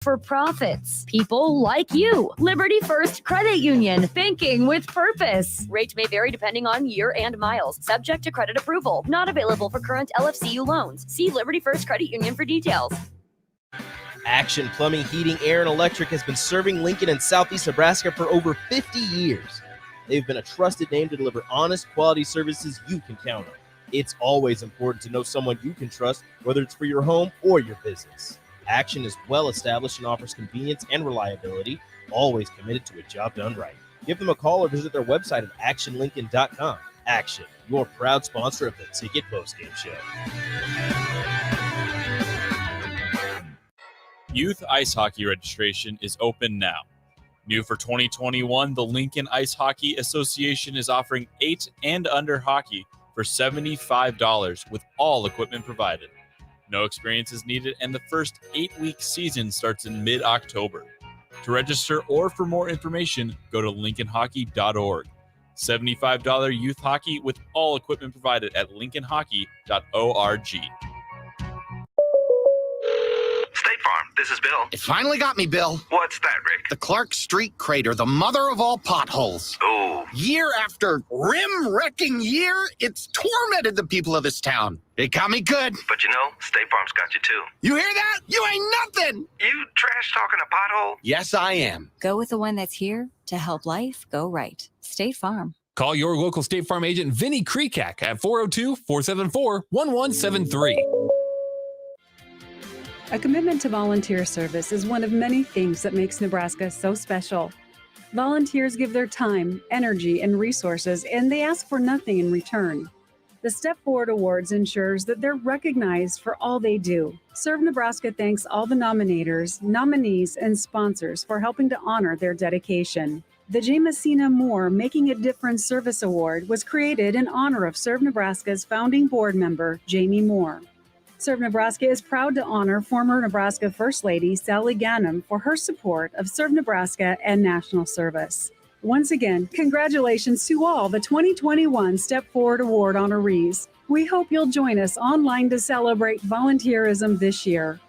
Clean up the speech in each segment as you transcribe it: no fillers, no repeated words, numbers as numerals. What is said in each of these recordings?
for profits. People like you. Liberty First Credit Union. Banking with purpose. Rates may vary depending on year and miles. Subject to credit approval. Not available for current LFCU loans. See Liberty First Credit Union for details. Action Plumbing, Heating, Air, and Electric has been serving Lincoln and Southeast Nebraska for over 50 years. They've been a trusted name to deliver honest, quality services you can count on. It's always important to know someone you can trust, whether it's for your home or your business. Action is well established and offers convenience and reliability, always committed to a job done right. Give them a call or visit their website at actionlincoln.com. Action, your proud sponsor of the Ticket Postgame Show. Youth ice hockey registration is open now. New for 2021, the Lincoln Ice Hockey Association is offering 8 and under hockey for $75 with all equipment provided. No experience is needed, and the first 8-week season starts in mid-October. To register or for more information, go to lincolnhockey.org. $75 youth hockey with all equipment provided at lincolnhockey.org. State Farm, this is Bill. It finally got me, Bill. What's that, Rick? The Clark Street crater, the mother of all potholes. Oh. Year after rim-wrecking year, it's tormented the people of this town. It got me good. But you know, State Farm's got you too. You hear that? You ain't nothing. You trash talking a pothole? Yes, I am. Go with the one that's here to help life go right. State Farm. Call your local State Farm agent, Vinny Krekak, at 402-474-1173. A commitment to volunteer service is one of many things that makes Nebraska so special. Volunteers give their time, energy, and resources, and they ask for nothing in return. The Step Forward Awards ensures that they're recognized for all they do. Serve Nebraska thanks all the nominators, nominees, and sponsors for helping to honor their dedication. The Jamesina Moore Making a Difference Service Award was created in honor of Serve Nebraska's founding board member, Jamie Moore. Serve Nebraska is proud to honor former Nebraska First Lady Sally Ganim for her support of Serve Nebraska and national service. Once again, congratulations to all the 2021 Step Forward Award honorees. We hope you'll join us online to celebrate volunteerism this year.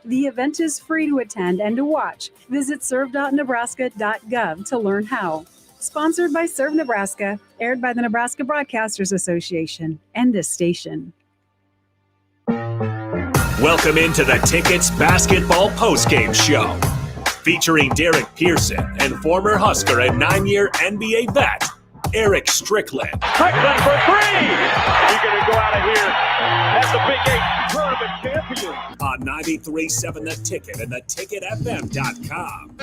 The event is free to attend and to watch. Visit serve.nebraska.gov to learn how. Sponsored by Serve Nebraska, aired by the Nebraska Broadcasters Association and this station. Welcome into the Tickets Basketball Postgame Show, featuring Derek Pearson and former Husker and 9-year NBA vet, Eric Strickland. Strickland for three! He's going to go out of here as the Big 8 tournament champion. On 93.7 The Ticket and theticketfm.com.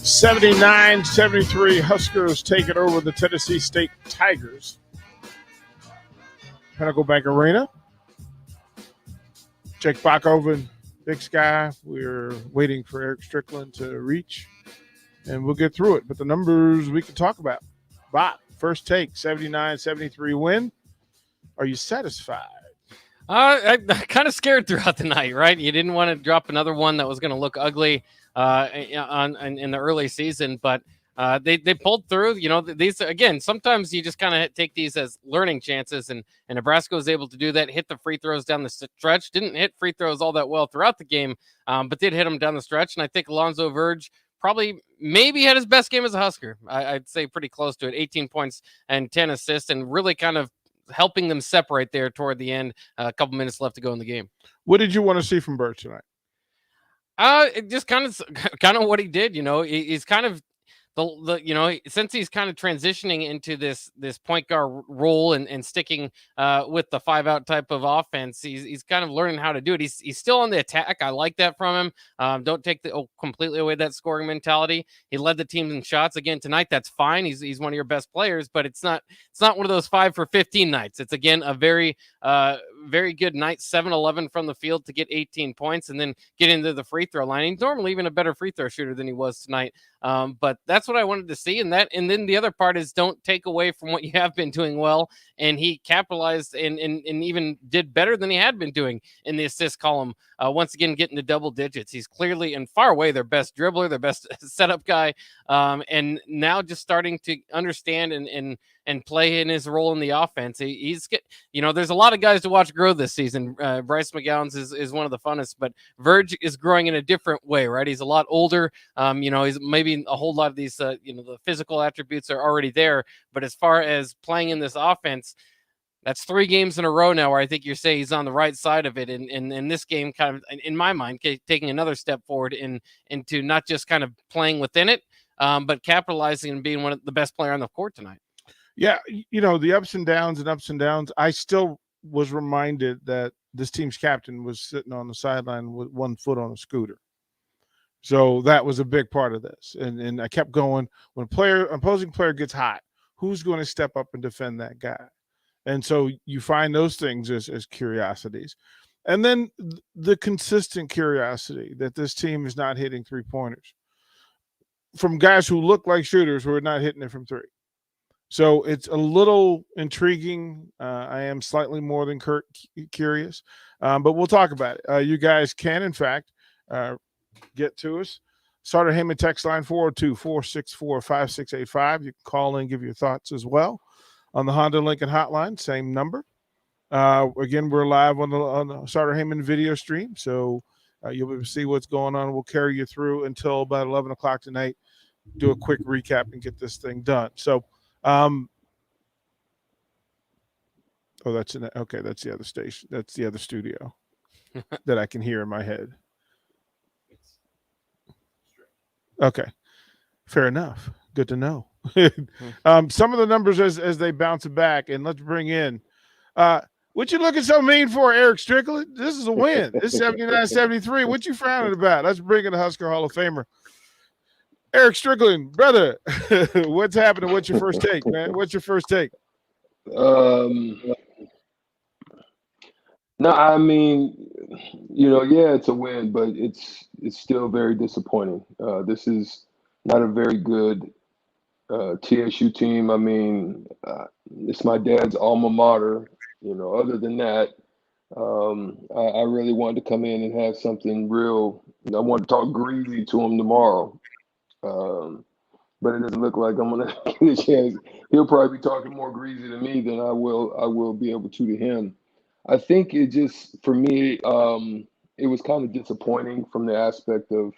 '79-73 Huskers take it over the Tennessee State Tigers. Pinnacle Bank Arena. Jake Bachhoven, Big Sky. We're waiting for Eric Strickland to reach, and we'll get through it. But the numbers we can talk about. Bach, first take, 79-73 win. Are you satisfied? I'm kind of scared throughout the night, right? You didn't want to drop another one that was going to look ugly in the early season, but they pulled through. You know, these again, sometimes you just kind of take these as learning chances, and Nebraska was able to do that. Hit the free throws down the stretch. Didn't hit free throws all that well throughout the game, but did hit them down the stretch. And I think Alonzo Verge probably maybe had his best game as a Husker. I'd say pretty close to it. 18 points and 10 assists, and really kind of helping them separate there toward the end. A couple minutes left to go in the game. What did you want to see from Verge tonight? It just kind of what he did. You know, he's kind of the you know, since he's kind of transitioning into this point guard role and sticking with the 5-out type of offense, he's kind of learning how to do it. He's still on the attack. I like that from him. Don't take completely away that scoring mentality. He led the team in shots again tonight. That's fine. He's one of your best players, but it's not one of those 5 for 15 nights. It's again a very very good night, 7-11 from the field to get 18 points and then get into the free throw line. He's normally even a better free throw shooter than he was tonight. But that's what I wanted to see. And then the other part is don't take away from what you have been doing well. And he capitalized and even did better than he had been doing in the assist column. Once again, getting to double digits. He's clearly and far away their best dribbler, their best setup guy. And now just starting to understand and play in his role in the offense. He's there's a lot of guys to watch grow this season. Bryce McGowan's is one of the funnest, but Verge is growing in a different way, right? He's a lot older. He's maybe a whole lot of these, the physical attributes are already there. But as far as playing in this offense, that's 3 games in a row now where I think you're saying he's on the right side of it. And this game kind of, in my mind, taking another step forward into not just kind of playing within it, but capitalizing and being one of the best player on the court tonight. Yeah, the ups and downs. I still was reminded that this team's captain was sitting on the sideline with one foot on a scooter. So that was a big part of this. And I kept going. When opposing player gets hot, who's going to step up and defend that guy? And so you find those things as curiosities. And then the consistent curiosity that this team is not hitting three-pointers from guys who look like shooters who are not hitting it from 3. So it's a little intriguing. I am slightly more than curious, but we'll talk about it. You guys can, in fact, get to us. Sartor Heyman text line 402-464-5685. You can call in, give your thoughts as well. On the Honda Lincoln hotline, same number. Again, we're live on the Sartor Heyman video stream, so you'll be able to see what's going on. We'll carry you through until about 11 o'clock tonight, do a quick recap and get this thing done. So, that's the other station. That's the other studio that I can hear in my head. Okay, fair enough. Good to know. Some of the numbers as they bounce back, and let's bring in what you looking so mean for, Eric Strickland? This is a win. This is 79-73. What you frowning about? Let's bring in the Husker Hall of Famer, Eric Strickland, brother. What's happening? What's your first take, man? What's your first take? No, I mean, yeah, it's a win, but it's still very disappointing. This is not a very good TSU team. I mean, it's my dad's alma mater. Other than that, I really wanted to come in and have something real. I want to talk greasy to him tomorrow, but it doesn't look like I'm gonna get a chance. He'll probably be talking more greasy to me than I will be able to him. I think it just, for me, it was kind of disappointing from the aspect of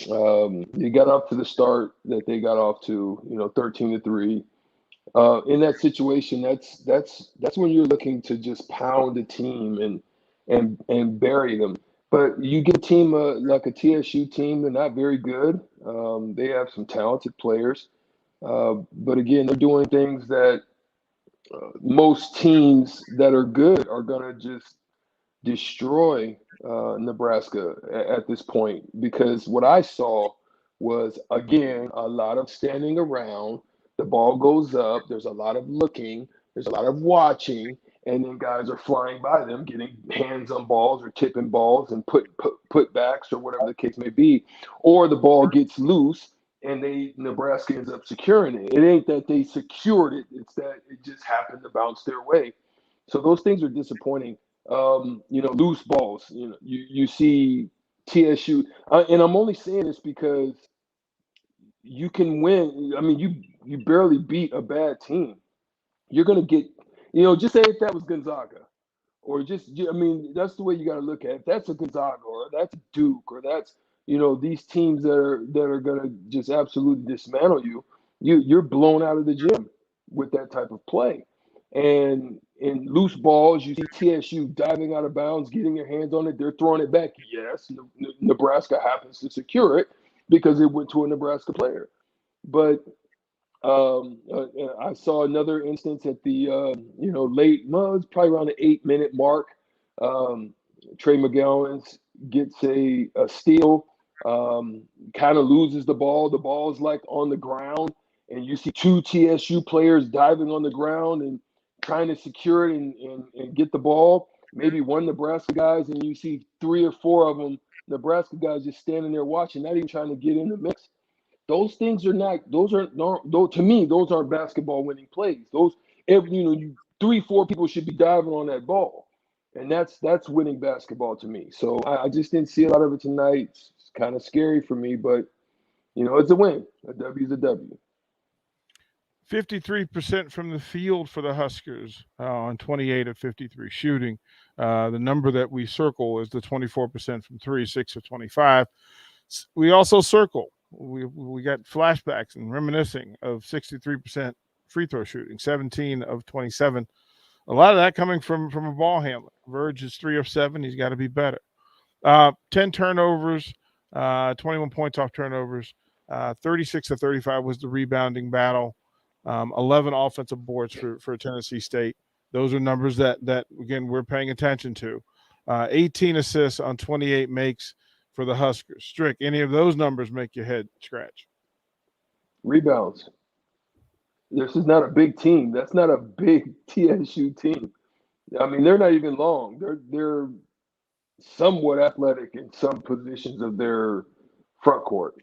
you got up to the start that they got off to, 13-3. In that situation, that's when you're looking to just pound a team and bury them. But you get a team like a TSU team, they're not very good. They have some talented players, but again, they're doing things that most teams that are good are going to just destroy Nebraska at this point, because what I saw was, again, a lot of standing around. The ball goes up. There's a lot of looking. There's a lot of watching. And then guys are flying by them, getting hands on balls or tipping balls and put backs or whatever the case may be. Or the ball gets loose and Nebraska ends up securing it. It ain't that they secured it. It's that it just happened to bounce their way. So those things are disappointing. Loose balls. You see TSU, and I'm only saying this because you can win. I mean, you barely beat a bad team. You're gonna get, just say if that was Gonzaga, or that's the way you got to look at it. If that's a Gonzaga, or that's Duke, or that's these teams that are gonna just absolutely dismantle you. You're blown out of the gym with that type of play. And in loose balls, you see TSU diving out of bounds, getting your hands on it. They're throwing it back. Yes, Nebraska happens to secure it because it went to a Nebraska player. But I saw another instance at the late, it's probably around the 8-minute mark. Trey McGowan gets a steal, kind of loses the ball. The ball is like on the ground, and you see 2 TSU players diving on the ground and trying to secure it and get the ball. maybe one Nebraska guys, and you see 3 or 4 of them, Nebraska guys just standing there watching, not even trying to get in the mix. Those things are not. Those are no. To me, those aren't basketball winning plays. Those, you 3, 4 people should be diving on that ball, and that's winning basketball to me. So I just didn't see a lot of it tonight. It's kind of scary for me, but it's a win. A W is a W. 53% from the field for the Huskers on 28 of 53 shooting. The number that we circle is the 24% from 3, 6 of 25. We also circle. We got flashbacks and reminiscing of 63% free throw shooting, 17 of 27. A lot of that coming from a ball handler. Verge is 3 of 7. He's got to be better. 10 turnovers, 21 points off turnovers. 36 of 35 was the rebounding battle. 11 offensive boards for Tennessee State. Those are numbers that again, we're paying attention to. 18 assists on 28 makes for the Huskers. Strick, any of those numbers make your head scratch? Rebounds. This is not a big team. That's not a big TSU team. I mean, they're not even long. They're somewhat athletic in some positions of their front court.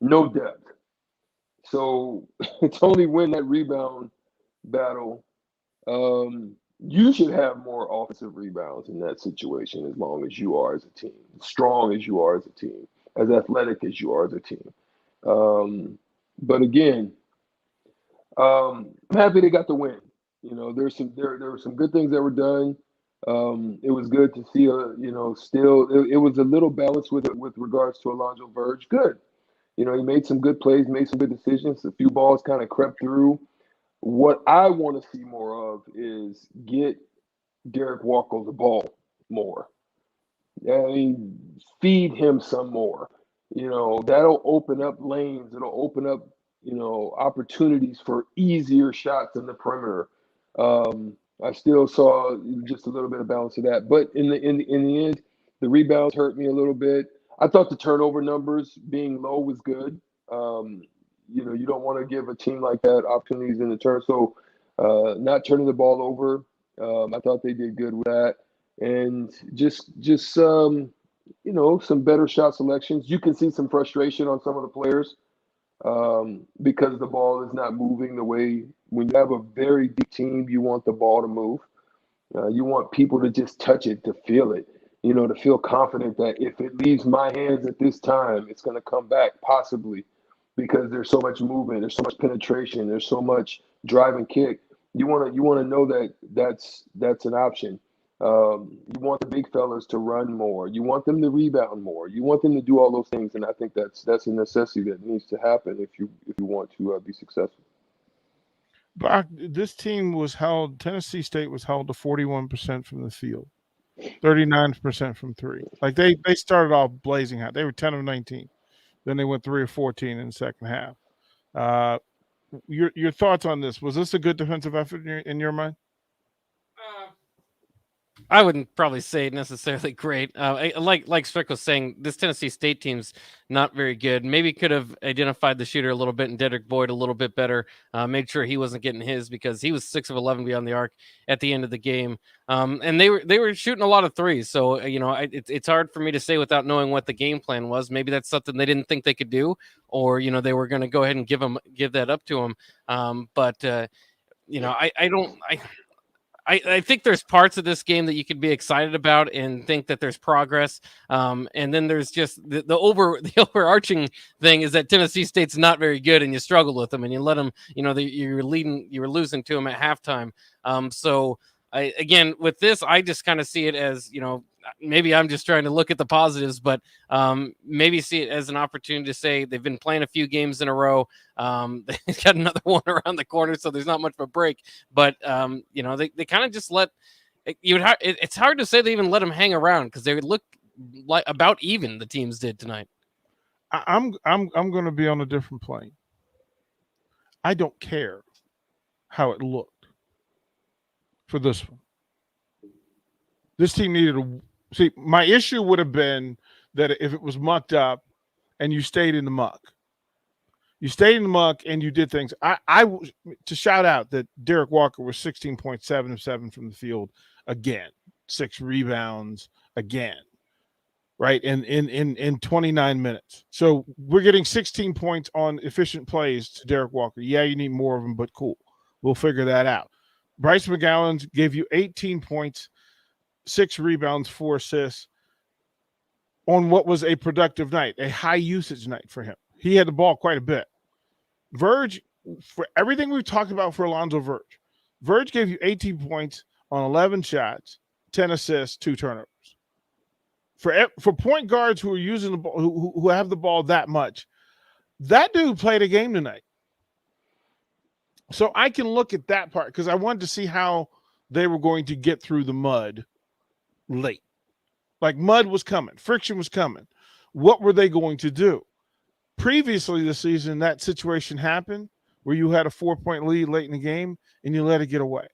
No depth. So it's only win that rebound battle. You should have more offensive rebounds in that situation as long as you are as a team, as strong as you are as a team, as athletic as you are as a team. But again, I'm happy they got the win. There were some good things that were done. It was good to see it was a little balanced with regards to Alonzo Verge. Good. He made some good plays, made some good decisions. A few balls kind of crept through. What I want to see more of is get Derek Walker the ball more. I mean, feed him some more. That'll open up lanes. It'll open up, opportunities for easier shots in the perimeter. I still saw just a little bit of balance of that. But in the end, the rebounds hurt me a little bit. I thought the turnover numbers being low was good. You don't want to give a team like that opportunities in the turn. So not turning the ball over, I thought they did good with that. And just some better shot selections. You can see some frustration on some of the players because the ball is not moving the way. When you have a very deep team, you want the ball to move. You want people to just touch it, to feel it. To feel confident that if it leaves my hands at this time, it's going to come back possibly because there's so much movement, there's so much penetration, there's so much drive and kick. You want to know that that's an option. You want the big fellas to run more. You want them to rebound more. You want them to do all those things, and I think that's a necessity that needs to happen if you want to be successful. Brock, this team Tennessee State was held to 41% from the field. 39% from 3. Like they started off blazing hot. They were 10 of 19. Then they went 3 of 14 in the second half. Your thoughts on this? Was this a good defensive effort in your mind? I wouldn't probably say necessarily great. Like Strick was saying, this Tennessee State team's not very good. Maybe could have identified the shooter a little bit and Dedrick Boyd a little bit better. Made sure he wasn't getting his because he was 6 of 11 beyond the arc at the end of the game. And they were shooting a lot of threes. So it's hard for me to say without knowing what the game plan was. Maybe that's something they didn't think they could do, or they were going to go ahead and give that up to them. I think there's parts of this game that you could be excited about and think that there's progress. And then there's just the overarching thing is that Tennessee State's not very good and you struggle with them and you let them, you were losing to them at halftime. So again, with this, I just kind of see it as, maybe I'm just trying to look at the positives, but maybe see it as an opportunity to say they've been playing a few games in a row. They've got another one around the corner, so there's not much of a break. But they kind of just let it's hard to say they even let them hang around because they would look like about even the teams did tonight. I'm going to be on a different plane. I don't care how it looked for this one. This team needed my issue would have been that if it was mucked up and you stayed in the muck, You stayed in the muck and you did things. To shout out that Derek Walker was 16.7 of 7 from the field again, 6 rebounds again, right? In 29 minutes. So we're getting 16 points on efficient plays to Derek Walker. Yeah, you need more of them, but cool. We'll figure that out. Bryce McGowan gave you 18 points, 6 rebounds, 4 assists on what was a productive night, a high usage night for him. He had the ball quite a bit. Verge, for everything we've talked about for Alonzo Verge gave you 18 points on 11 shots, 10 assists, 2 turnovers. For point guards who are using the ball, who have the ball that much, that dude played a game tonight. So I can look at that part because I wanted to see how they were going to get through the mud late. Like mud was coming, friction was coming. What were they going to do? Previously this season, that situation happened where you had a 4-point lead late in the game and you let it get away.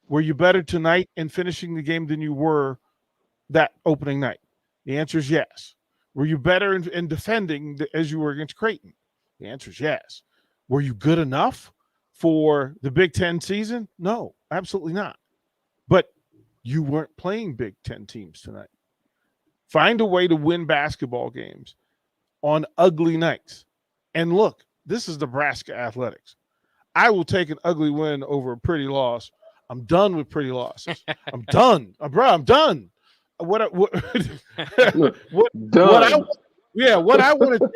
Were you better tonight in finishing the game than you were that opening night? The answer is yes. Were you better in defending as you were against Creighton? The answer is yes. Were you good enough for the Big Ten season? No, absolutely not. But you weren't playing Big Ten teams tonight. Find a way to win basketball games on ugly nights. And look, this is Nebraska athletics. I will take an ugly win over a pretty loss. I'm done with pretty losses. I'm done. Bro, I'm done. What I want at the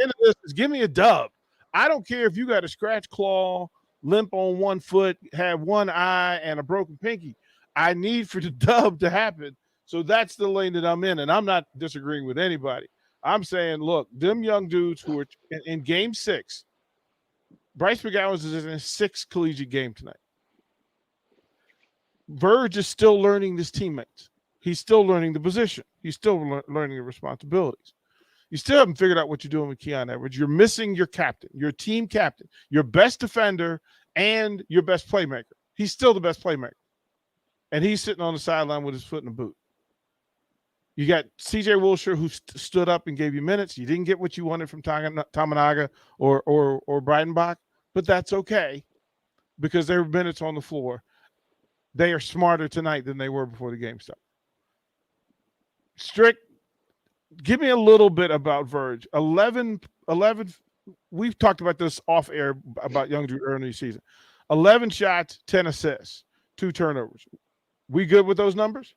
end of this is give me a dub. I don't care if you got a scratch claw, limp on one foot, have one eye, and a broken pinky. I need for the dub to happen. So that's the lane that I'm in, and I'm not disagreeing with anybody. I'm saying, look, them young dudes who are in game 6, Bryce McGowan is in his 6th collegiate game tonight. Verge is still learning his teammates. He's still learning the position. He's still learning the responsibilities. You still haven't figured out what you're doing with Keon Edwards. You're missing your captain, your team captain, your best defender, and your best playmaker. He's still the best playmaker. And he's sitting on the sideline with his foot in the boot. You got C.J. Wilshire who stood up and gave you minutes. You didn't get what you wanted from Tamanaga or Breidenbach, but that's okay because there were minutes on the floor. They are smarter tonight than they were before the game started. Strick, give me a little bit about Verge. 11, we've talked about this off air about young Drew early season. 11 shots, 10 assists, 2 turnovers. We good with those numbers?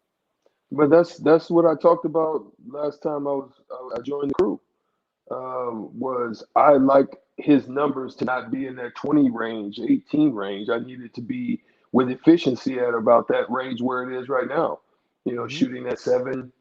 But that's what I talked about last time I joined the crew. Was I like his numbers to not be in that 20 range, 18 range. I needed to be with efficiency at about that range where it is right now. Shooting that 7,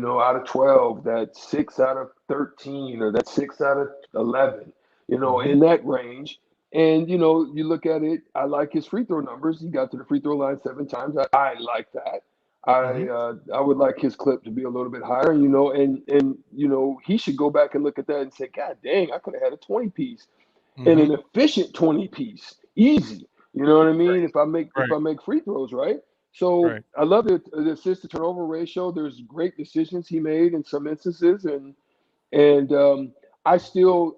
out of 12, that 6 out of 13, or that 6 out of 11, in that range. And, you look at it, I like his free throw numbers. He got to the free throw line 7 times. I like that. I would like his clip to be a little bit higher, and he should go back and look at that and say, God dang, I could have had a 20-piece and an efficient 20-piece, easy. You know what I mean? If I make free throws, right? So I love the assist to turnover ratio. There's great decisions he made in some instances, and I still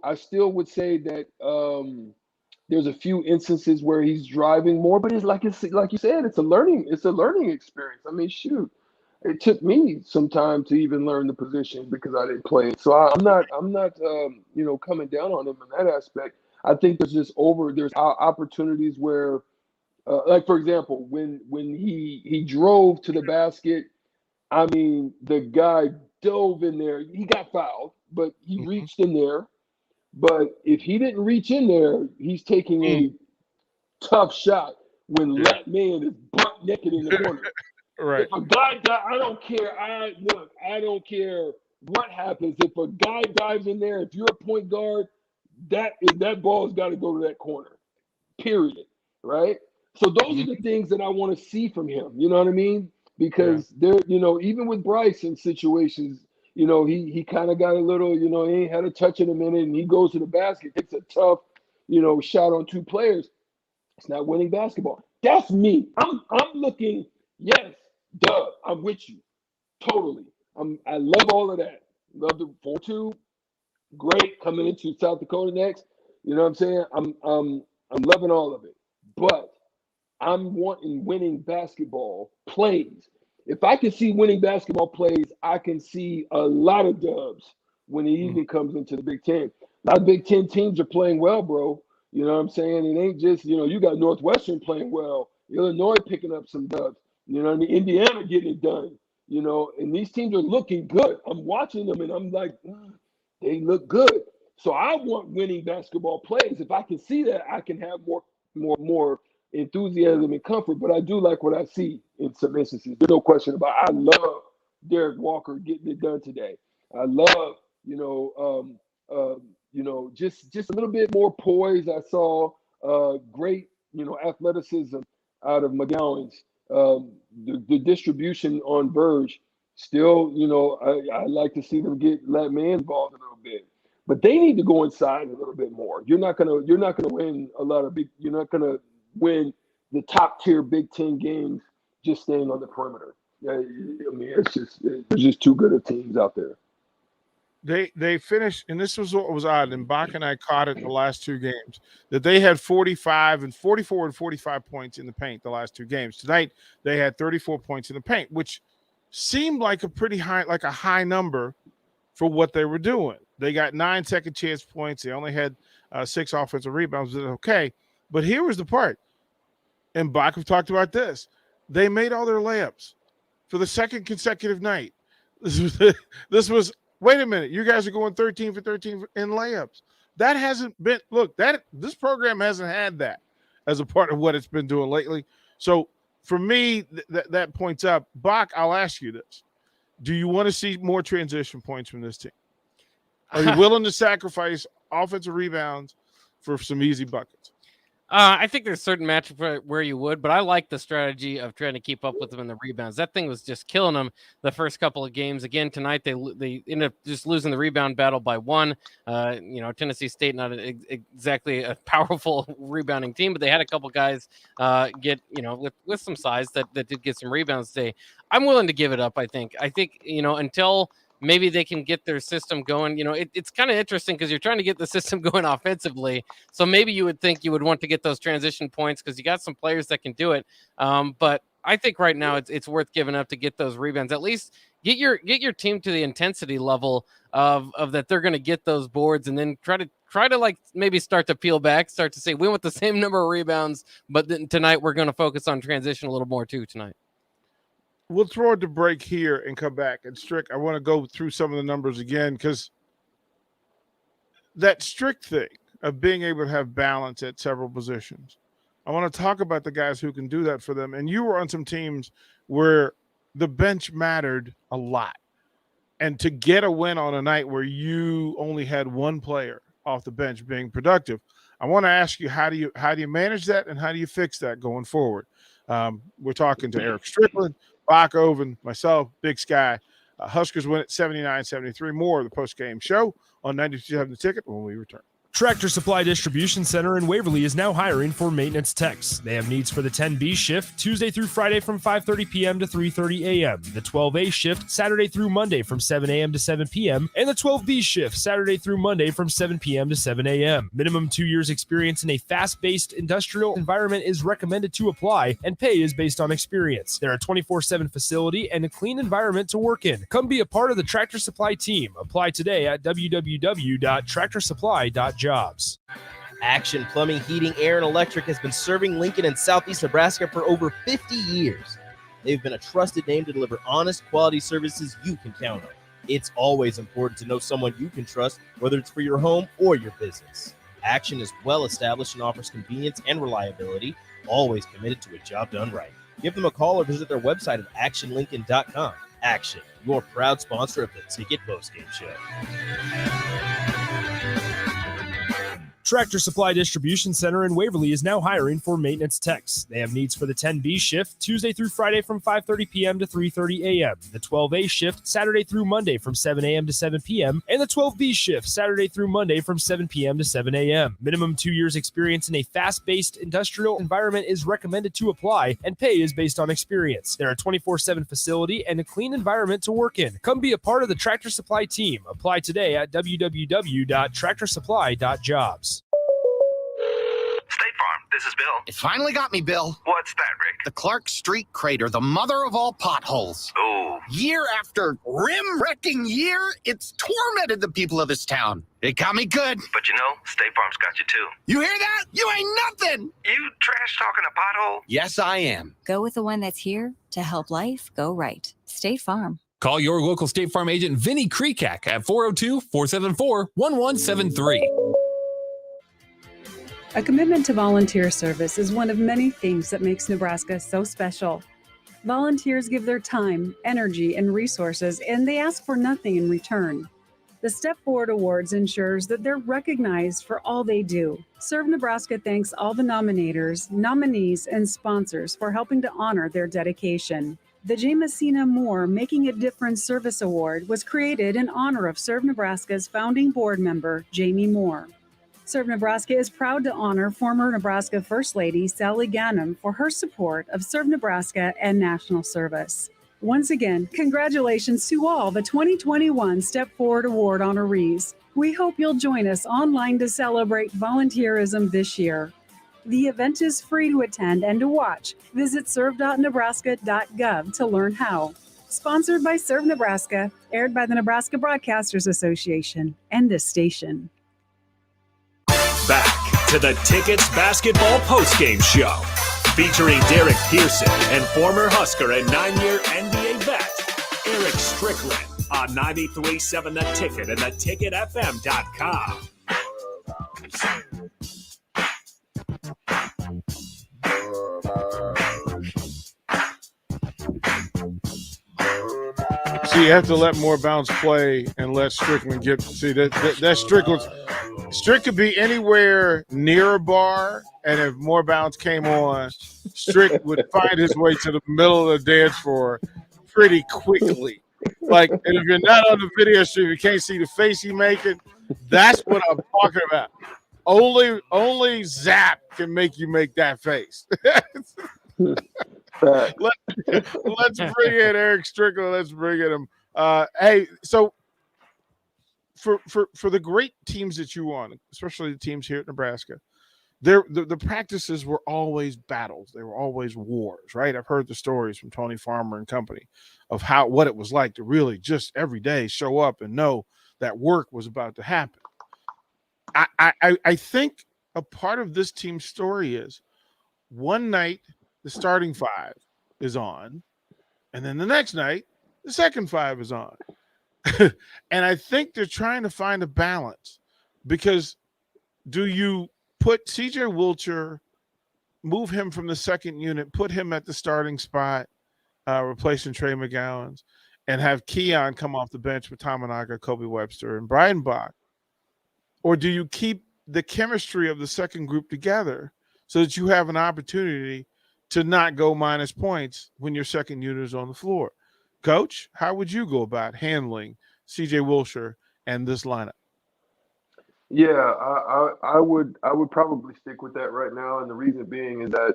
would say that there's a few instances where he's driving more, but it's like you said, it's a learning experience. I mean, shoot, it took me some time to even learn the position because I didn't play it. So I'm not coming down on him in that aspect. I think there's opportunities where, like for example, when he drove to the basket, I mean, the guy dove in there. He got fouled, but he reached in there. But if he didn't reach in there, he's taking a tough shot when left man is butt naked in the corner. If a guy, I don't care. I don't care what happens. If a guy dives in there, if you're a point guard, that ball's got to go to that corner. Period. Right? So those are the things that I want to see from him. You know what I mean? Because they're, even with Bryce in situations, he kind of got a little, he ain't had a touch in a minute, and he goes to the basket, takes a tough, shot on 2 players. It's not winning basketball. That's me. I'm looking, yes, duh, I'm with you. Totally. I love all of that. Love the 4-2. Great. Coming into South Dakota next. You know what I'm saying? I'm loving all of it, but I'm wanting winning basketball plays. If I can see winning basketball plays, I can see a lot of dubs when it even comes into the Big Ten. A lot of Big Ten teams are playing well, bro. You know what I'm saying? It ain't just, you got Northwestern playing well, Illinois picking up some dubs. You know what I mean? Indiana getting it done. And these teams are looking good. I'm watching them and I'm like, they look good. So I want winning basketball plays. If I can see that, I can have more enthusiasm and comfort. But I do like what I see in some instances. There's no question about it. I love Derek Walker getting it done today. I love, just a little bit more poise. I saw great, athleticism out of McGowan's. The distribution on Verge, still, I like to see them let me involved a little bit. But they need to go inside a little bit more. You're not gonna win a lot of you're not gonna win the top tier Big Ten games just staying on the perimeter. I mean, there's just too good of teams out there. They finished, and this was what was odd, and Bach and I caught it the last two games, that they had 44 and 45 points in the paint the last two games. Tonight, they had 34 points in the paint, which seemed like a high number for what they were doing. They got 9 second chance points. They only had 6 offensive rebounds. Okay. But here was the part, and Bach have talked about this. They made all their layups for the second consecutive night. This was wait a minute, you guys are going 13 for 13 in layups. That hasn't been this program hasn't had that as a part of what it's been doing lately. So for me, that points up. Bach, I'll ask you this. Do you want to see more transition points from this team? Are you willing to sacrifice offensive rebounds for some easy buckets? I think there's certain matchups where you would, but I like the strategy of trying to keep up with them in the rebounds. That thing was just killing them the first couple of games. Again, tonight they ended up just losing the rebound battle by 1. Tennessee State, not exactly a powerful rebounding team, but they had a couple guys get, with some size that did get some rebounds today. I'm willing to give it up, I think. Until maybe they can get their system going. It's kind of interesting because you're trying to get the system going offensively. So maybe you would think you would want to get those transition points because you got some players that can do it. But I think right now it's worth giving up to get those rebounds. At least get your team to the intensity level of that they're going to get those boards, and then try to like maybe start to peel back, start to say we want the same number of rebounds, but then tonight we're going to focus on transition a little more too tonight. We'll throw it to break here and come back. And Strick, I want to go through some of the numbers again because that strict thing of being able to have balance at several positions. I want to talk about the guys who can do that for them. And you were on some teams where the bench mattered a lot. And to get a win on a night where you only had one player off the bench being productive, I want to ask you, how do you manage that and how do you fix that going forward? We're talking to Eric Strickland, Bach Oven, myself, Big Sky. Huskers win at 79-73. More of the post-game show on 92.7 The Ticket when we return. Tractor Supply Distribution Center in Waverly is now hiring for maintenance techs. They have needs for the 10B shift, Tuesday through Friday from 5:30 p.m. to 3:30 a.m., the 12A shift, Saturday through Monday from 7 a.m. to 7 p.m., and the 12B shift, Saturday through Monday from 7 p.m. to 7 a.m. Minimum 2 years experience in a fast-paced industrial environment is recommended to apply, and pay is based on experience. They're a 24/7 facility and a clean environment to work in. Come be a part of the Tractor Supply team. Apply today at www.tractorsupply.jobs. Action Plumbing, Heating, Air, and Electric has been serving Lincoln and Southeast Nebraska for over 50 years. They've been a trusted name to deliver honest, quality services you can count on. It's always important to know someone you can trust, whether it's for your home or your business. Action is well established and offers convenience and reliability, always committed to a job done right. Give them a call or visit their website at actionlincoln.com. Action, your proud sponsor of the Ticket Postgame Show. Tractor Supply Distribution Center in Waverly is now hiring for maintenance techs. They have needs for the 10B shift, Tuesday through Friday from 5:30 p.m. to 3:30 a.m., the 12A shift, Saturday through Monday from 7 a.m. to 7 p.m., and the 12B shift, Saturday through Monday from 7 p.m. to 7 a.m. Minimum 2 years experience in a fast-paced industrial environment is recommended to apply, and pay is based on experience. They're a 24/7 facility and a clean environment to work in. Come be a part of the Tractor Supply team. Apply today at www.tractorsupply.jobs. Farm. This is Bill. It finally got me, Bill. What's that, Rick? The Clark Street crater, the mother of all potholes. Oh. Year after rim-wrecking year, it's tormented the people of this town. It got me good. But you know, State Farm's got you too. You hear that? You ain't nothing. You trash talking a pothole? Yes, I am. Go with the one that's here to help life go right. State Farm. Call your local State Farm agent Vinny Krekak at 402-474-1173. A commitment to volunteer service is one of many things that makes Nebraska so special. Volunteers give their time, energy, and resources, and they ask for nothing in return. The Step Forward Awards ensures that they're recognized for all they do. Serve Nebraska thanks all the nominators, nominees, and sponsors for helping to honor their dedication. The Jamesina Moore Making a Difference Service Award was created in honor of Serve Nebraska's founding board member, Jamie Moore. Serve Nebraska is proud to honor former Nebraska First Lady Sally Ganim for her support of Serve Nebraska and national service. Once again, congratulations to all the 2021 Step Forward Award honorees. We hope you'll join us online to celebrate volunteerism this year. The event is free to attend and to watch. Visit serve.nebraska.gov to learn how. Sponsored by Serve Nebraska, aired by the Nebraska Broadcasters Association and this station. Back to the Tickets Basketball Postgame Show, featuring Derek Pearson and former Husker and 9-year NBA vet, Eric Strickland, on 93.7 The Ticket and theticketfm.com. See, you have to let more bounce play and let Strickland get. See, that Strickland's. Strick could be anywhere near a bar, and if more bounce came on, Strick would find his way to the middle of the dance floor pretty quickly. Like, and if you're not on the video stream, you can't see the face he's making. That's what I'm talking about. Only Zap can make you make that face. Let's bring in Eric Strickland. Let's bring in him. Hey, so for the great teams that you won, especially the teams here at Nebraska, the practices were always battles. They were always wars, right? I've heard the stories from Tony Farmer and company of what it was like to really just every day show up and know that work was about to happen. I think a part of this team's story is one night the starting five is on, and then the next night the second five is on. And I think they're trying to find a balance, because do you put CJ Wilcher, move him from the second unit, put him at the starting spot, replacing Trey McGowan, and have Keon come off the bench with Tamanaga, Kobe Webster, and Brian Bach? Or do you keep the chemistry of the second group together so that you have an opportunity to not go minus points when your second unit is on the floor? Coach, how would you go about handling CJ Wilcher and this lineup? Yeah, I would probably stick with that right now, and the reason being is that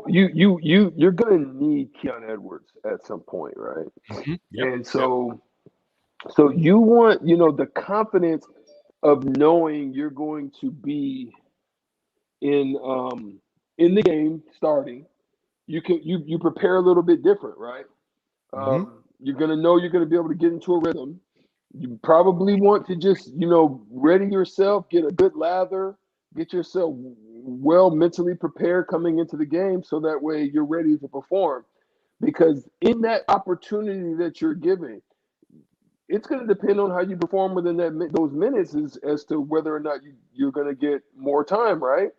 you're going to need Keon Edwards at some point, right? Mm-hmm. Yep. And so you want the confidence of knowing you're going to be in the game starting. You prepare a little bit different, right? You're going to know you're going to be able to get into a rhythm. You probably want to just, ready yourself, get a good lather, get yourself well mentally prepared coming into the game so that way you're ready to perform. Because in that opportunity that you're given, it's going to depend on how you perform within those minutes as to whether or not you're going to get more time, right?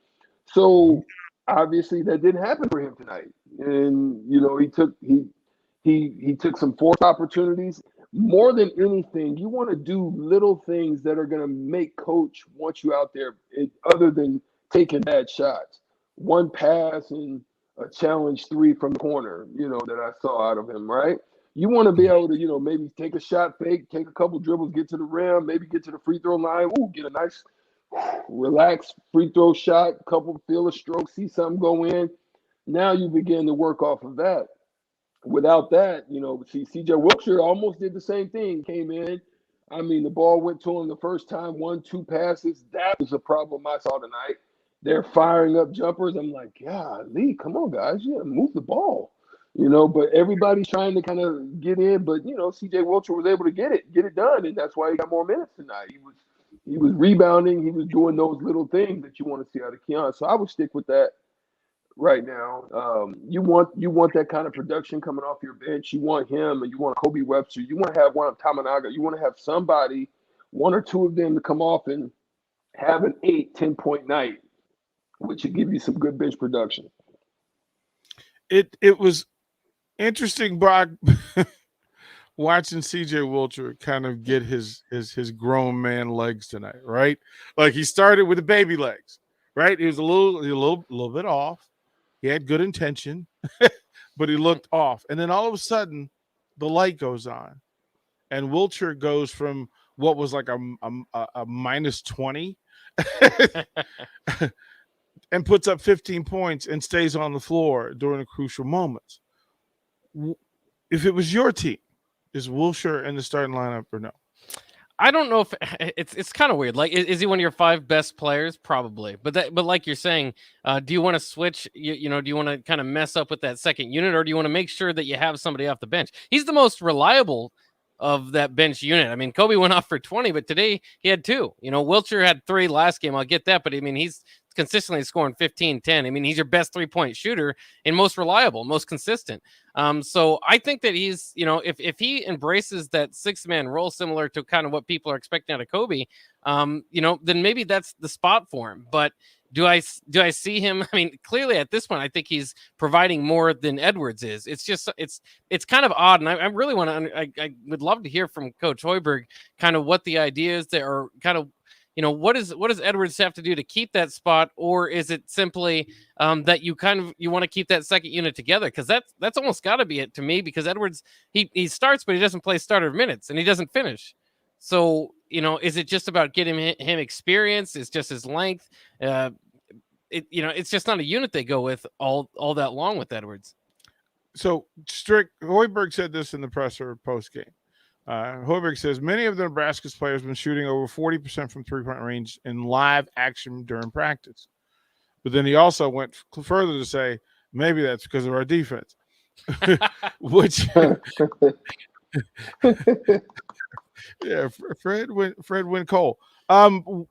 So obviously that didn't happen for him tonight. And, he took some forced opportunities. More than anything, you want to do little things that are going to make coach want you out there, other than taking bad shots. One pass and a challenge three from the corner, that I saw out of him, right? You want to be able to, maybe take a shot fake, take a couple dribbles, get to the rim, maybe get to the free throw line, get a nice, relaxed free throw shot, feel a stroke, see something go in. Now you begin to work off of that. Without that, CJ Wilcher almost did the same thing. Came in, I mean, the ball went to him the first time, 1-2 passes. That was a problem I saw tonight. They're firing up jumpers. I'm like, golly, come on, guys. Yeah, move the ball. But everybody's trying to kind of get in. But, C.J. Wilcher was able to get it done, and that's why he got more minutes tonight. He was rebounding. He was doing those little things that you want to see out of Keon. So I would stick with that right now. You want that kind of production coming off your bench. You want him, and you want Kobe Webster. You want to have one of Tamanaga. You want to have somebody, one or two of them, to come off and have an 8-10 point night, which would give you some good bench production. It was interesting, Brock, watching C.J. Wilcher kind of get his grown man legs tonight, right? Like he started with the baby legs, right? He was a little bit off. He had good intention, but he looked off. And then all of a sudden, the light goes on, and Wilcher goes from what was like a minus 20 and puts up 15 points and stays on the floor during the crucial moments. If it was your team, is Wilcher in the starting lineup or no? I don't know if it's kind of weird. Like, is he one of your 5 best players? Probably, but like you're saying, do you want to switch? Do you want to kind of mess up with that second unit, or do you want to make sure that you have somebody off the bench? He's the most reliable of that bench unit. I mean, Kobe went off for 20, but today he had 2. Wilcher had 3 last game. I'll get that, but I mean, he's consistently scoring 15, 10. I mean, he's your best 3-point shooter and most reliable, most consistent. So I think that he's, if he embraces that 6-man role, similar to kind of what people are expecting out of Kobe, then maybe that's the spot for him. But do I see him? I mean, clearly at this point, I think he's providing more than Edwards is. It's just, it's kind of odd. And I really want to, I would love to hear from Coach Hoiberg kind of what the idea is there, or kind of, what does Edwards have to do to keep that spot? Or is it simply that you want to keep that second unit together? Because that's almost got to be it to me, because Edwards, he starts, but he doesn't play starter minutes and he doesn't finish. So, is it just about getting him experience? It's just his length. It's just not a unit they go with all that long with Edwards. So Hoiberg said this in the presser post game. Hoiberg says many of the Nebraska's players have been shooting over 40% from 3-point range in live action during practice. But then he also went further to say maybe that's because of our defense, which yeah, Fred went Cole.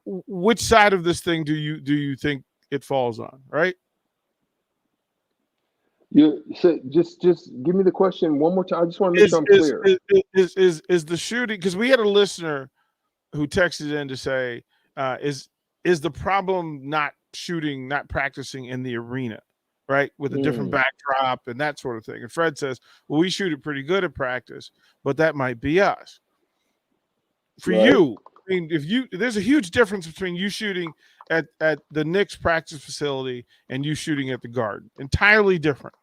Which side of this thing do you think it falls on? Right? You said just give me the question one more time. I just want to make sure I'm clear. Is the shooting, because we had a listener who texted in to say, is the problem not shooting, not practicing in the arena, right? With a different backdrop and that sort of thing. And Fred says, well, we shoot it pretty good at practice, but that might be us. For you, I mean, there's a huge difference between you shooting at the Knicks practice facility and you shooting at the Garden. Entirely different.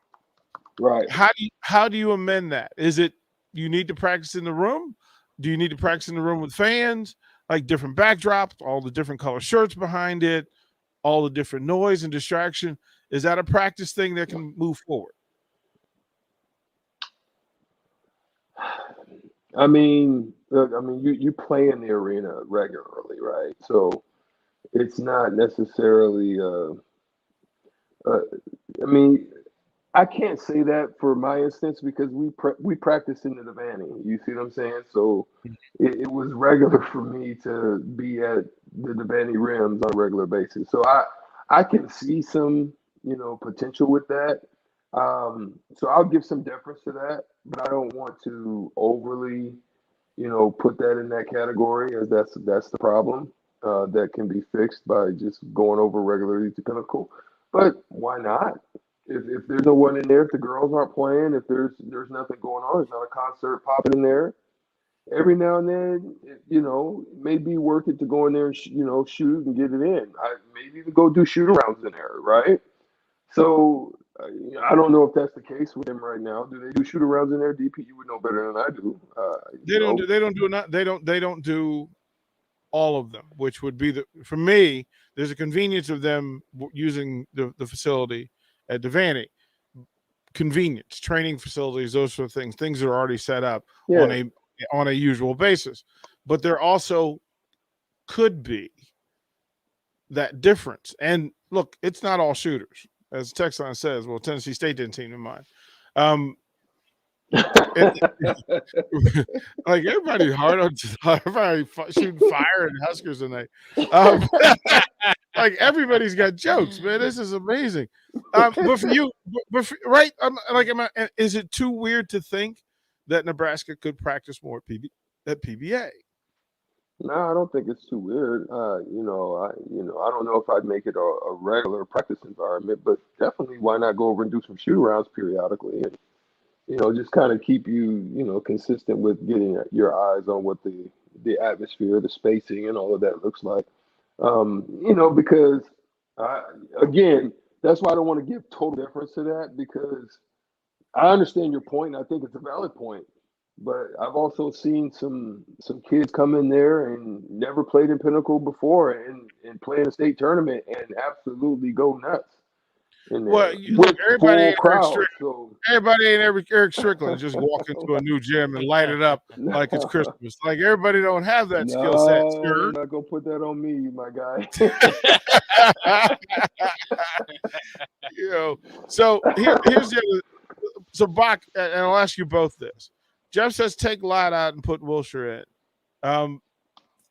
Right. How do you amend that? Is it you need to practice in the room? Do you need to practice in the room with fans, like different backdrops, all the different color shirts behind it, all the different noise and distraction? Is that a practice thing that can move forward? I mean, you play in the arena regularly, right? So it's not necessarily. I can't say that for my instance because we practice in the Devaney. You see what I'm saying? So it was regular for me to be at the Devaney rims on a regular basis. So I can see some potential with that. So I'll give some deference to that, but I don't want to overly, put that in that category as that's the problem that can be fixed by just going over regularly to Pinnacle. But why not? If there's no one in there, if the girls aren't playing, if there's nothing going on, there's not a concert popping in there. Every now and then, it may be worth it to go in there and shoot and get it in. Maybe even go do shoot arounds in there, right? So I don't know if that's the case with him right now. Do they do shoot arounds in there? DP, you would know better than I do. They don't do all of them, which would be for me. There's a convenience of them using the facility at Devaney. Convenience, training facilities, those sort of things are already set up on a usual basis. but there also could be that difference. And look, it's not all shooters, as the text line says. Well, Tennessee State didn't seem to mind. Like everybody's hard on everybody shooting fire and Huskers tonight. Like everybody's got jokes, man. This is amazing. But for you, right? Is it too weird to think that Nebraska could practice more at PBA? No, I don't think it's too weird. I don't know if I'd make it a regular practice environment, but definitely why not go over and do some shoot arounds periodically and just kind of keep you consistent with getting your eyes on what the atmosphere, the spacing, and all of that looks like. Because again, that's why I don't want to give total deference to that, because I understand your point, and I think it's a valid point. But I've also seen some kids come in there and never played in Pinnacle before and play in a state tournament and absolutely go nuts. Well, look, everybody ain't Eric Strickland just walk into a new gym and light it up like it's Christmas. Like everybody don't have that skill set, sir. You're not gonna put that on me, my guy. So here's the other. So Bach, and I'll ask you both this. Jeff says take Lott out and put Wilshire in.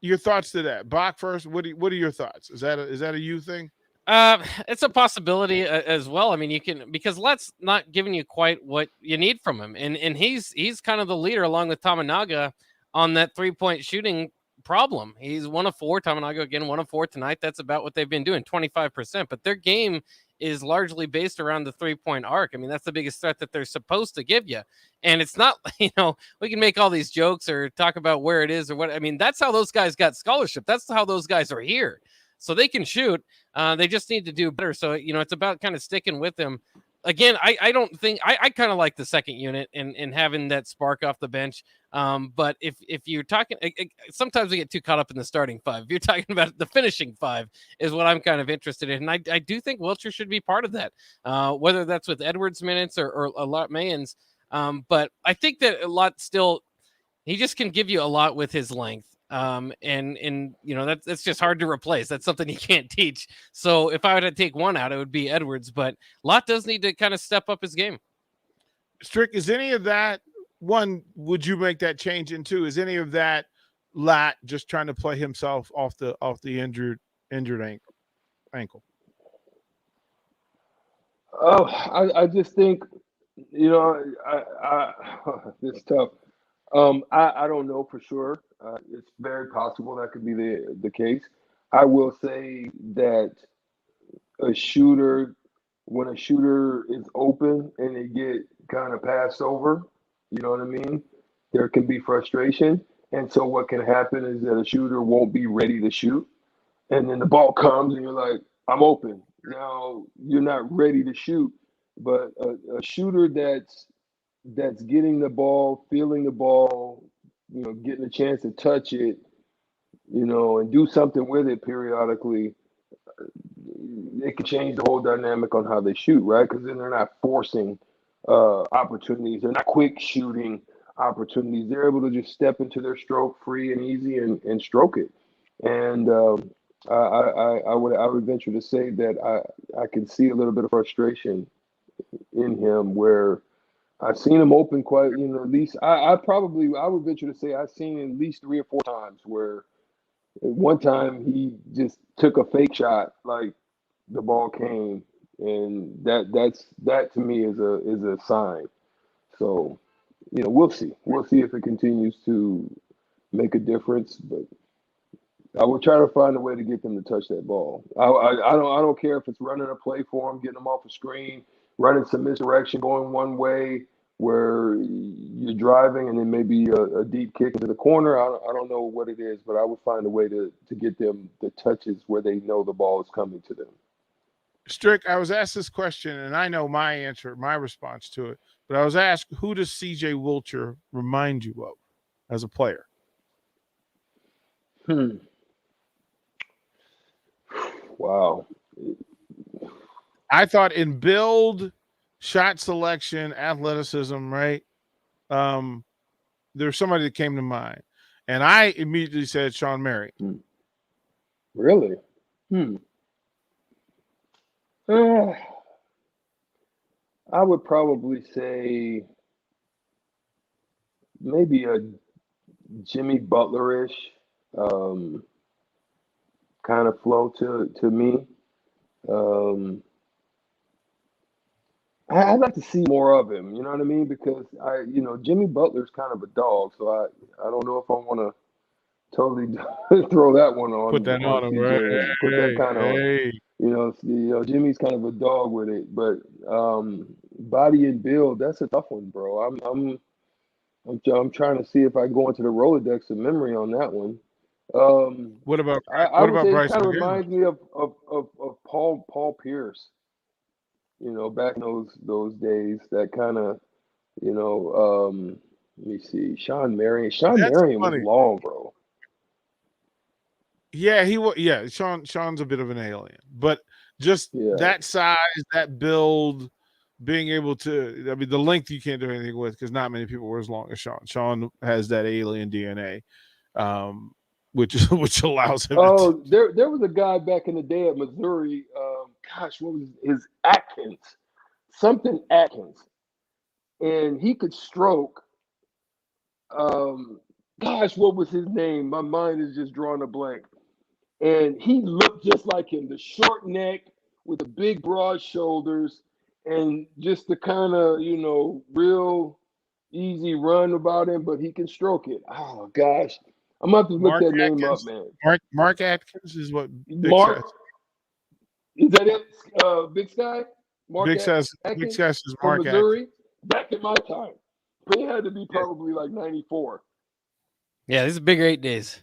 Your thoughts to that, Bach first. What are your thoughts? Is that a you thing? It's a possibility as well. I mean, you can, because Lott's not giving you quite what you need from him, and he's kind of the leader along with Tamanaga on that 3-point shooting problem. He's 1 of 4. Tamanaga again 1 of 4 tonight. That's about what they've been doing, 25%. But their game is largely based around the 3-point arc. I mean, that's the biggest threat that they're supposed to give you. And it's not, we can make all these jokes or talk about where it is or what. I mean, that's how those guys got scholarship. That's how those guys are here. So they can shoot. They just need to do better. So, it's about kind of sticking with them. Again, I don't think I kind of like the second unit and having that spark off the bench. But if you're talking, sometimes we get too caught up in the starting 5. If you're talking about the finishing 5 is what I'm kind of interested in. And I do think Wilshire should be part of that, whether that's with Edwards minutes or a lot Mayans. But I think that a lot still, he just can give you a lot with his length. That's just hard to replace. That's something you can't teach. So if I were to take one out, it would be Edwards, but Lott does need to kind of step up his game. Strick, is any of that one? Would you make that change into? Is any of that Lott just trying to play himself off the injured ankle? Oh, I just think it's tough. I don't know for sure. It's very possible that could be the case. I will say that when a shooter is open and they get kind of passed over, you know what I mean? There can be frustration. And so what can happen is that a shooter won't be ready to shoot. And then the ball comes and you're like, I'm open. Now you're not ready to shoot. But a shooter that's getting the ball, feeling the ball, getting a chance to touch it, and do something with it periodically, it can change the whole dynamic on how they shoot, right? Because then they're not forcing opportunities. They're not quick shooting opportunities. They're able to just step into their stroke free and easy and stroke it. And I would venture to say that I can see a little bit of frustration in him where I've seen him open quite, at least I would venture to say I've seen at least 3 or 4 times where at one time he just took a fake shot like the ball came, and that to me is a sign. So, we'll see. We'll see if it continues to make a difference, but I will try to find a way to get them to touch that ball. I don't care if it's running a play for them, getting them off a screen, running some misdirection, going one way where you're driving and then maybe a deep kick into the corner. I don't know what it is, but I would find a way to get them the touches where they know the ball is coming to them. Strick, I was asked this question, and I know my answer, my response to it, but I was asked, who does C.J. Wilshire remind you of as a player? Wow. I thought in build, shot selection, athleticism, right? There's somebody that came to mind. And I immediately said Sean Marion. Really? I would probably say maybe a Jimmy Butler-ish kind of flow to me. I'd like to see more of him, you know what I mean? Because Jimmy Butler's kind of a dog, so I don't know if I want to totally throw that one on. Put that on him, CJ. right? Put that kind of, Hey. Jimmy's kind of a dog with it, but body and build, that's a tough one, bro. I'm trying to see if I go into the Rolodex of memory on that one. What about I would say Bryce it kind of McGinn? reminds me of Paul Pierce. Back in those days, that kind of, let me see, Sean Marion. Sean That's Marion was funny. long, bro. Yeah, he was. Yeah, Sean's a bit of an alien, but just that size, that build, being able to. I mean, the length you can't do anything with because not many people were as long as Sean. Sean has that alien DNA, which allows him. Oh, there was a guy back in the day at Missouri. Gosh, what was his Atkins? Something Atkins, and he could stroke. Gosh, what was his name? My mind is just drawing a blank. And he looked just like him, the short neck with the big broad shoulders and just the kind of, real easy run about him, but he can stroke it. Oh, gosh. I'm going to have to look that name up, man. Mark Atkins is what Big Mark. says. Is that it? Big Sky? Big says from Mark Missouri? Atkins. Back in my time. But he had to be probably like 94. Yeah, these are big 8 days.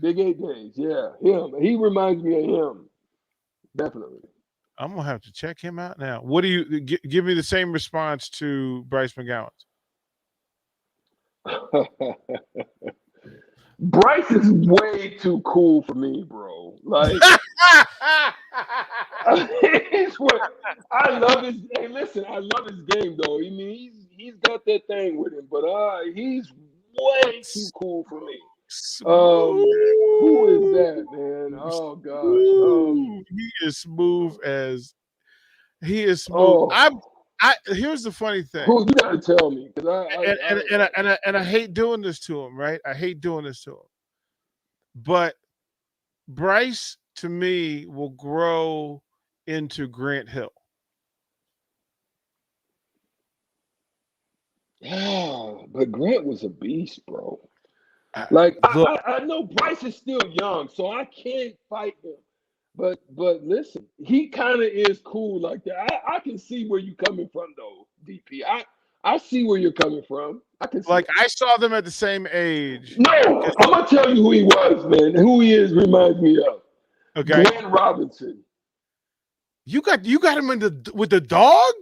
Big 8 days, yeah. Him. He reminds me of him. Definitely. I'm gonna have to check him out now. What do you give me the same response to Bryce McGowan? Bryce is way too cool for me, bro. Like, I love his. Hey, listen, I love his game though. I mean, he's got that thing with him, but he's way too cool for me. Who is that, man? Oh gosh, he is smooth as he is smooth. Oh. Here's the funny thing. Who you gotta tell me? And I hate doing this to him, right? I hate doing this to him. But Bryce, to me, will grow into Grant Hill. Yeah, but Grant was a beast, bro. Like I know Bryce is still young, so I can't fight him. But listen, he kind of is cool like that. I can see where you're coming from, though, DP. I see where you're coming from. I can see I saw them at the same age. No, I'm gonna tell you who he was, man. Who he is reminds me of. Okay. Glenn Robinson. You got him with the dog?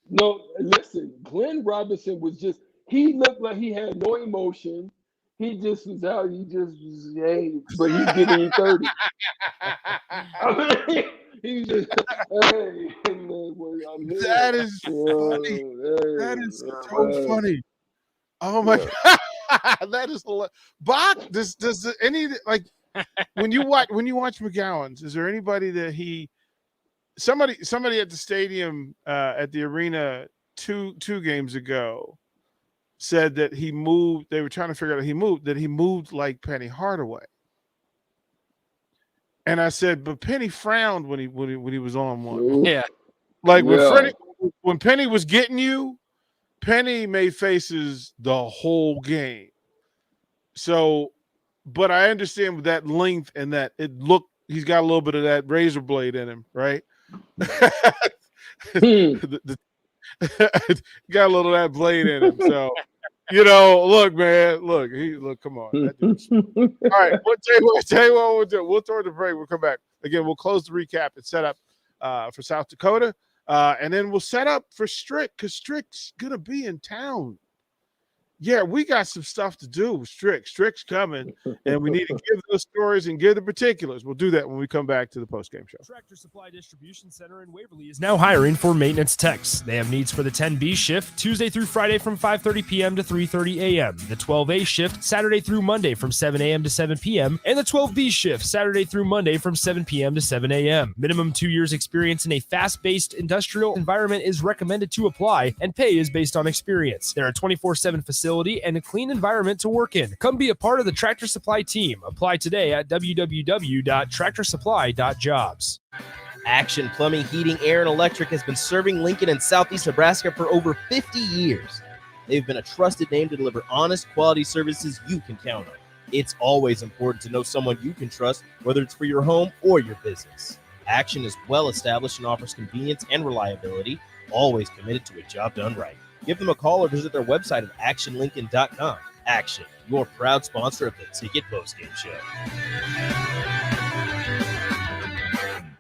No, listen, Glenn Robinson was he looked like he had no emotion. He just was out. He just was, but he's giving you 30. I mean, he was just, hey, man, I'm here. That is funny. That is so funny. Oh my God, that is Bach. Does any when you watch McGowan's? Is there anybody that somebody at the stadium at the arena two games ago said that he moved. They were trying to figure out he moved like Penny Hardaway. And I said, but Penny frowned when he was on one. Yeah. Like when Penny was getting you, Penny made faces the whole game. So, but I understand with that length and that he's got a little bit of that razor blade in him, right? Got a little of that blade in him. So, look, man, come on. All right, we'll tell you what we'll do. We'll throw the break. We'll come back. Again, we'll close the recap and set up for South Dakota. And then we'll set up for Strick because Strick's going to be in town. Yeah, we got some stuff to do. Strick's coming, and we need to give those stories and give the particulars. We'll do that when we come back to the postgame show. Tractor Supply Distribution Center in Waverly is now hiring for maintenance techs. They have needs for the 10B shift, Tuesday through Friday from 5:30 p.m. to 3:30 a.m., the 12A shift, Saturday through Monday from 7 a.m. to 7 p.m., and the 12B shift, Saturday through Monday from 7 p.m. to 7 a.m. Minimum 2 years experience in a fast-paced industrial environment is recommended to apply, and pay is based on experience. They're a 24/7 facility and a clean environment to work in. Come be a part of the Tractor Supply team. Apply today at www.tractorsupply.jobs. Action Plumbing, Heating, Air, and Electric has been serving Lincoln and Southeast Nebraska for over 50 years. They've been a trusted name to deliver honest, quality services you can count on. It's always important to know someone you can trust, whether it's for your home or your business. Action is well established and offers convenience and reliability, always committed to a job done right. Give them a call or visit their website at actionlincoln.com. Action, your proud sponsor of the Ticket Postgame Show.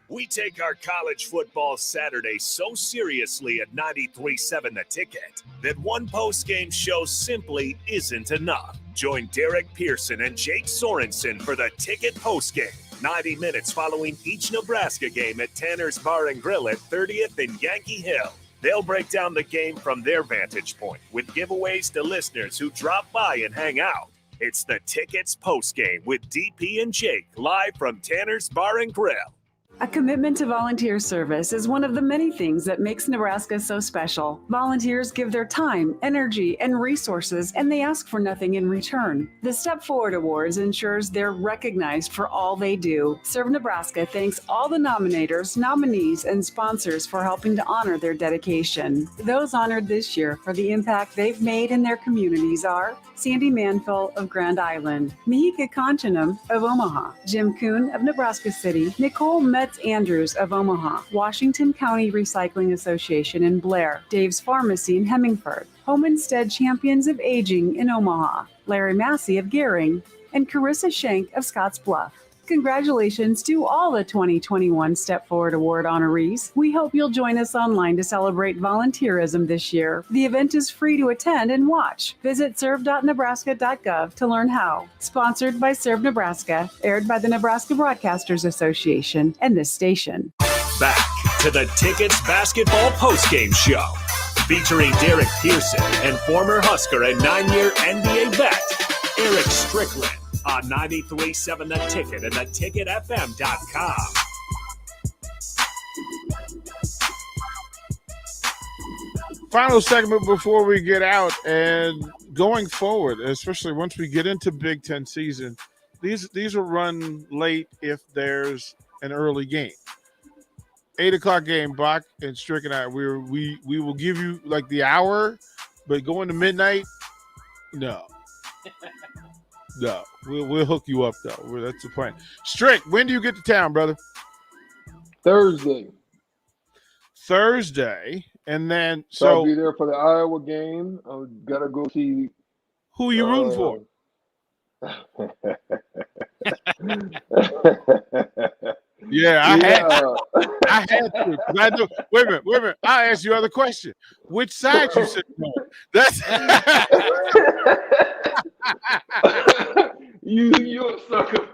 We take our college football Saturday so seriously at 93.7 The Ticket that one postgame show simply isn't enough. Join Derek Pearson and Jake Sorensen for the Ticket Postgame. 90 minutes following each Nebraska game at Tanner's Bar and Grill at 30th and Yankee Hill. They'll break down the game from their vantage point with giveaways to listeners who drop by and hang out. It's the Tickets Postgame with DP and Jake live from Tanner's Bar and Grill. A commitment to volunteer service is one of the many things that makes Nebraska so special. Volunteers give their time, energy, and resources, and they ask for nothing in return. The Step Forward Awards ensures they're recognized for all they do. Serve Nebraska thanks all the nominators, nominees, and sponsors for helping to honor their dedication. Those honored this year for the impact they've made in their communities are Sandy Manfill of Grand Island, Mihika Kanchanam of Omaha, Jim Kuhn of Nebraska City, Nicole Metz-Andrews of Omaha, Washington County Recycling Association in Blair, Dave's Pharmacy in Hemmingford, Home Instead Champions of Aging in Omaha, Larry Massey of Gehring, and Carissa Schenk of Scotts Bluff. Congratulations to all the 2021 Step Forward Award honorees. We hope you'll join us online to celebrate volunteerism this year. The event is free to attend and watch. Visit serve.nebraska.gov to learn how. Sponsored by Serve Nebraska, aired by the Nebraska Broadcasters Association and this station. Back to the Tickets Basketball Postgame Show, featuring Derek Pearson and former Husker and 9-year NBA vet, Eric Strickland. On 93.7 The Ticket and theticketfm.com. Final segment before we get out, and going forward, especially once we get into Big Ten season, these will run late if there's an early game. 8 o'clock game, Bach and Strick and I, we will give you like the hour, but going to midnight, no. No, we'll hook you up though. That's the plan. Strick, when do you get to town, brother? Thursday, and then so I'll be there for the Iowa game. I gotta go see. Who you rooting for? I had to. I know. Wait a minute. I'll ask you other question. Which side you sitting on? That's you a sucker.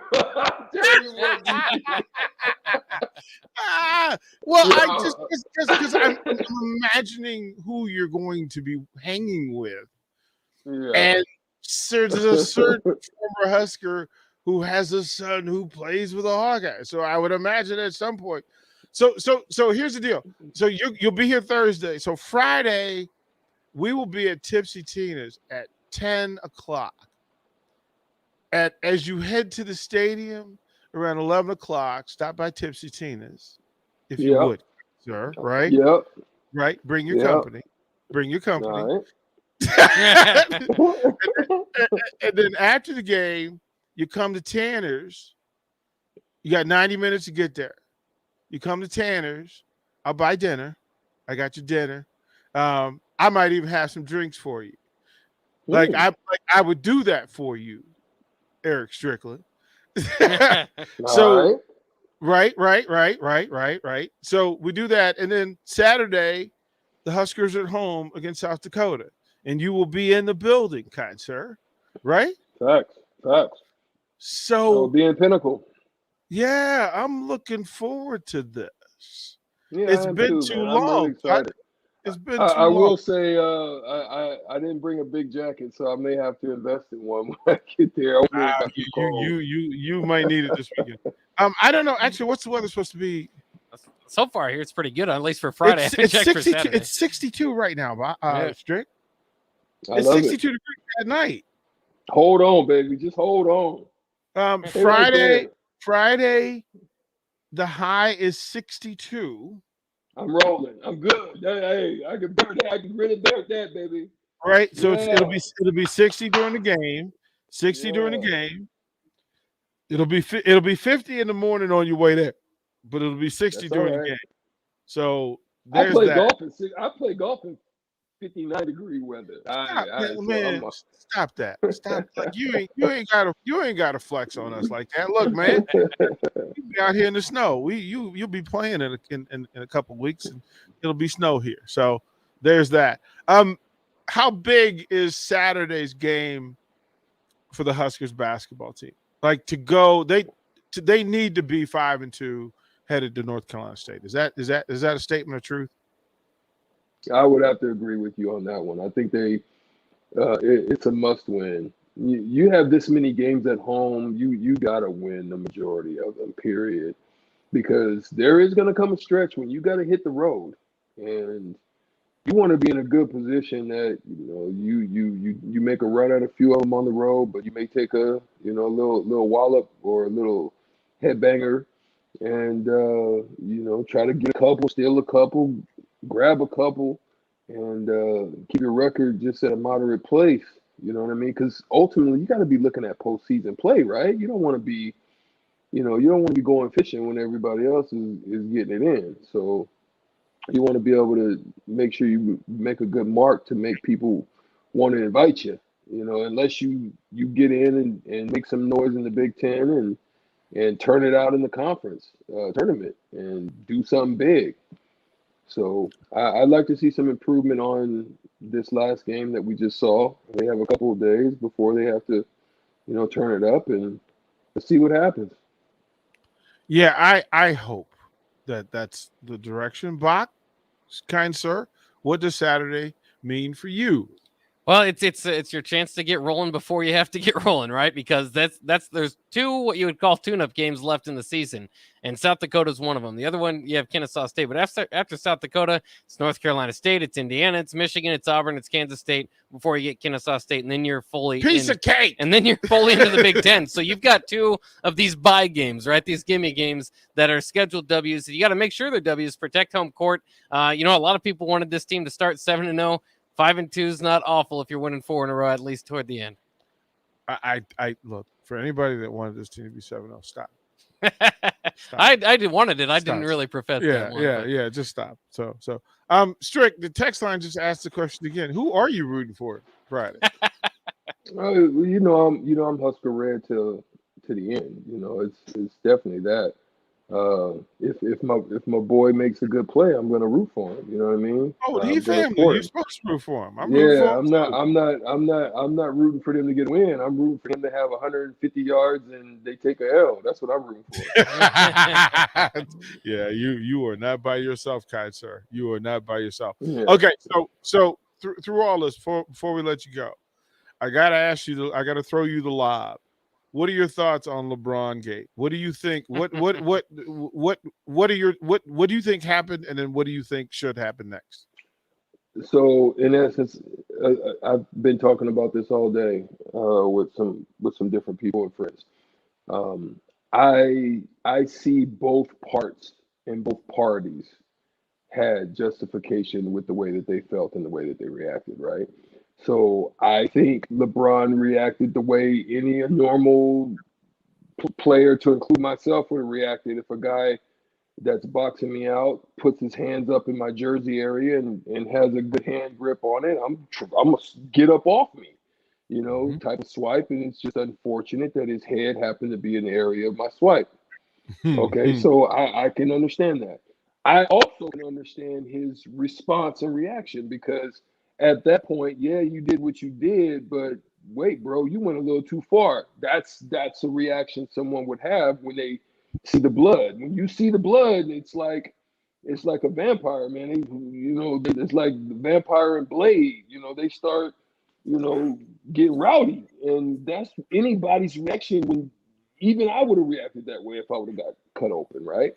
I just because I'm imagining who you're going to be hanging with, and there's a certain former Husker who has a son who plays with a Hawkeye. So I would imagine at some point. So here's the deal. So you'll be here Thursday. So Friday, we will be at Tipsy Tina's at 10 o'clock. As you head to the stadium around 11 o'clock, stop by Tipsy Tina's, if you would, sir. Right? Yep. Right. Bring your company. Bring your company. Right. and then after the game, you come to Tanner's. You got 90 minutes to get there. You come to Tanner's. I'll buy dinner. I got your dinner. I might even have some drinks for you. I would do that for you, Eric Strickland. So, right. So we do that, and then Saturday, the Huskers are at home against South Dakota. and you will be in the building, kind sir. Right? Facts. So be in Pinnacle. Yeah, I'm looking forward to this. Yeah, It's I am been too, too man. I'm really long. excited. It's been I too long. will say I didn't bring a big jacket, so I may have to invest in one when I get there. I won't get too cold. You might need it this weekend. I don't know. Actually, what's the weather supposed to be? So far here, it's pretty good, at least for Friday. I haven't checked for 62. Saturday. It's 62 right now, Strick. I It's love 62 it. degrees at night. Hold on, baby. Just hold on. Stay right there. Friday, the high is 62. I'm rolling. I'm good. Hey, I can burn that. I can really burn that, baby. Right. So Yeah. it'll be 60 during the game. 60 during the game. It'll be 50 in the morning on your way there, but it'll be 60 That's during all the right. game. So I there's play that. golf in 59-degree weather. Stop that. Stop. Like you ain't gotta flex on us like that. Look, man, you be out here in the snow. You'll be playing in a couple weeks, and it'll be snow here. So there's that. How big is Saturday's game for the Huskers basketball team? Like to go, they need to be 5-2 headed to North Carolina State. Is that a statement of truth? I would have to agree with you on that one. I think it's a must win. You have this many games at home, you gotta win the majority of them, period. Because there is gonna come a stretch when you gotta hit the road, and you want to be in a good position that you make a run at a few of them on the road, but you may take a little wallop or a little headbanger, and try to get a couple, steal a couple, grab a couple, and keep your record just at a moderate place. You know what I mean? Because ultimately, you got to be looking at postseason play, right? You don't want to be, you don't want to be going fishing when everybody else is getting it in. So you want to be able to make sure you make a good mark to make people want to invite you. Unless you get in and make some noise in the Big Ten and turn it out in the conference tournament and do something big. So I'd like to see some improvement on this last game that we just saw. They have a couple of days before they have to, turn it up, and let's see what happens. Yeah, I hope that's the direction. Bach, kind sir, what does Saturday mean for you? Well, it's your chance to get rolling before you have to get rolling, right? Because there's two what you would call tune-up games left in the season, and South Dakota's one of them. The other one, you have Kennesaw State, but after South Dakota, it's North Carolina State, it's Indiana, it's Michigan, it's Auburn, it's Kansas State before you get Kennesaw State, and then you're fully piece of cake, and then you're fully into the Big Ten. So you've got two of these bye games, right? These gimme games that are scheduled W's. You got to make sure they're W's, protect home court. A lot of people wanted this team to start 7-0. 5-2 is not awful if you're winning 4 in a row, at least toward the end. I look, for anybody that wanted this team to be 7-0, stop. I wanted it. I didn't really profess that one. Yeah, just stop. So Strick, the text line just asked the question again. Who are you rooting for Friday? I'm Husker Red to the end. It's definitely that. If my boy makes a good play, I'm gonna root for him. You know what I mean? Oh, he family. You're supposed to root for him. I'm not rooting for them to get a win. I'm rooting for them to have 150 yards and they take a L. That's what I'm rooting for. Yeah, you are not by yourself, kind sir. You are not by yourself. Yeah. Okay, so through all this, before we let you go, I gotta ask you. I gotta throw you the lob. What are your thoughts on LeBron Gate? What do you think? What do you think happened, and then what do you think should happen next? So, in essence, I've been talking about this all day with some different people and friends. I see both parts and both parties had justification with the way that they felt and the way that they reacted, right? So I think LeBron reacted the way any normal player, to include myself, would have reacted if a guy that's boxing me out puts his hands up in my jersey area and has a good hand grip on it. I'm gonna get up off me, type of swipe, and it's just unfortunate that his head happened to be in the area of my swipe. Okay, so I can understand that. I also can understand his response and reaction because at that point, yeah, you did what you did, but wait, bro, you went a little too far. That's a reaction someone would have when they see the blood. When you see the blood, it's like a vampire, man. It's like the vampire and Blade. They start, getting rowdy, and that's anybody's reaction. When even I would have reacted that way if I would have got cut open, right?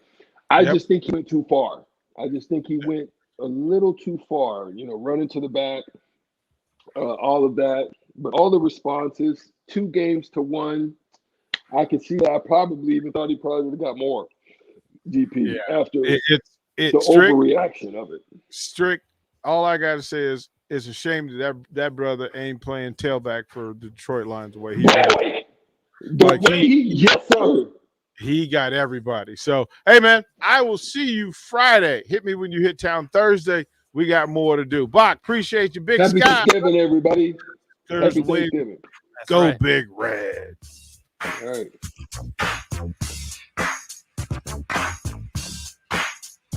I just think he went too far. I just think he went a little too far. Running to the back, all of that, but all the responses, 2 games to 1. I could see that. I probably even thought he probably would have got more. GP after the overreaction of it. Strick. All I gotta say is it's a shame that brother ain't playing tailback for the Detroit Lions the way he yes, sir. He got everybody. So, hey, man, I will see you Friday. Hit me when you hit town Thursday. We got more to do. Bach, appreciate you, Big Happy Sky. Thanksgiving, everybody. Happy Thursday. Thanksgiving. Go Big Red. All right.